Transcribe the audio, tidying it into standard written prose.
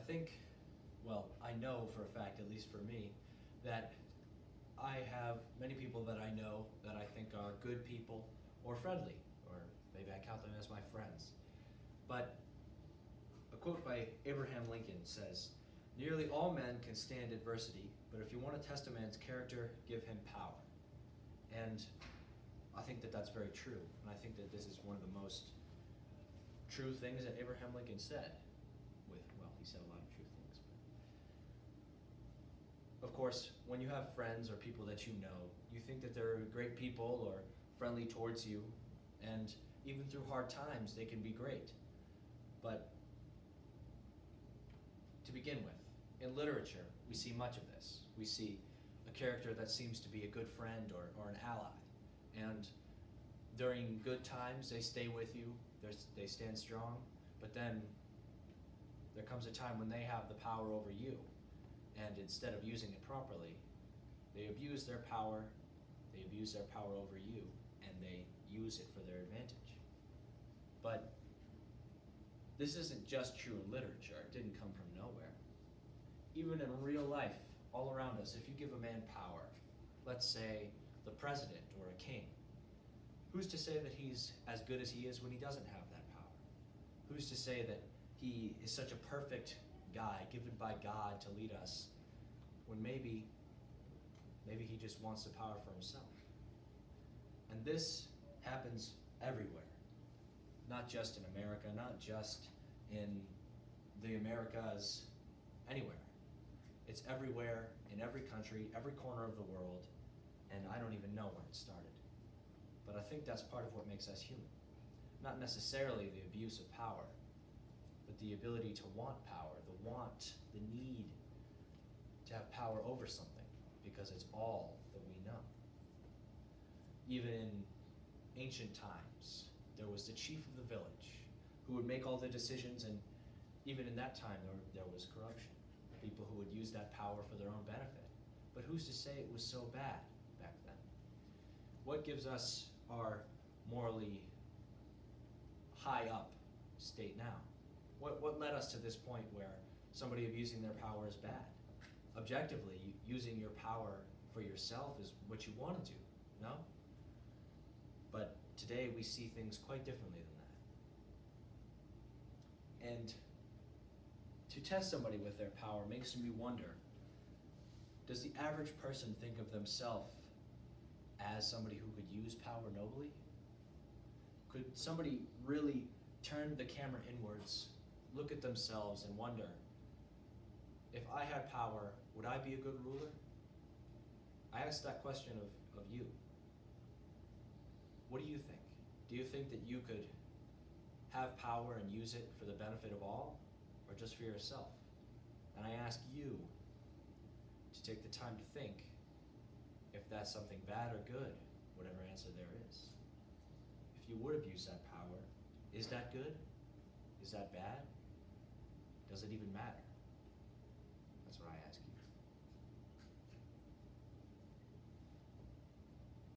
think, well, I know for a fact, at least for me, that I have many people that I know that I think are good people or friendly, or maybe I count them as my friends. But a quote by Abraham Lincoln says, "Nearly all men can stand adversity, but if you want to test a man's character, give him power." And I think that that's very true. And I think that this is one of the most true things that Abraham Lincoln said. Well, he said a lot of true things. But of course, when you have friends or people that you know, you think that they're great people or friendly towards you, and even through hard times, they can be great. But to begin with, in literature, we see much of this. We see a character that seems to be a good friend or an ally. And during good times, they stay with you, they stand strong, but then there comes a time when they have the power over you, and instead of using it properly, they abuse their power over you, and they use it for their advantage. But this isn't just true in literature. It didn't come from nowhere. Even in real life, all around us, if you give a man power, let's say the president or a king, who's to say that he's as good as he is when he doesn't have that power? Who's to say that he is such a perfect guy given by God to lead us when maybe he just wants the power for himself? And this happens everywhere, not just in America, not just in the Americas, anywhere. It's everywhere, in every country, every corner of the world, and I don't even know where it started. But I think that's part of what makes us human. Not necessarily the abuse of power, but the ability to want power, the need to have power over something, because it's all that we know. Even in ancient times, there was the chief of the village who would make all the decisions, and even in that time there was corruption. People who would use that power for their own benefit. But who's to say it was so bad back then? What gives us our morally high up state now? What led us to this point where somebody abusing their power is bad? Objectively, using your power for yourself is what you want to do, no? But today we see things quite differently than that. And to test somebody with their power makes me wonder, does the average person think of themselves as somebody who could use power nobly? Could somebody really turn the camera inwards, look at themselves and wonder, if I had power, would I be a good ruler? I asked that question of you. What do you think? Do you think that you could have power and use it for the benefit of all, or just for yourself? And I ask you to take the time to think if that's something bad or good, whatever answer there is. If you would abuse that power, is that good? Is that bad? Does it even matter? That's what I ask you.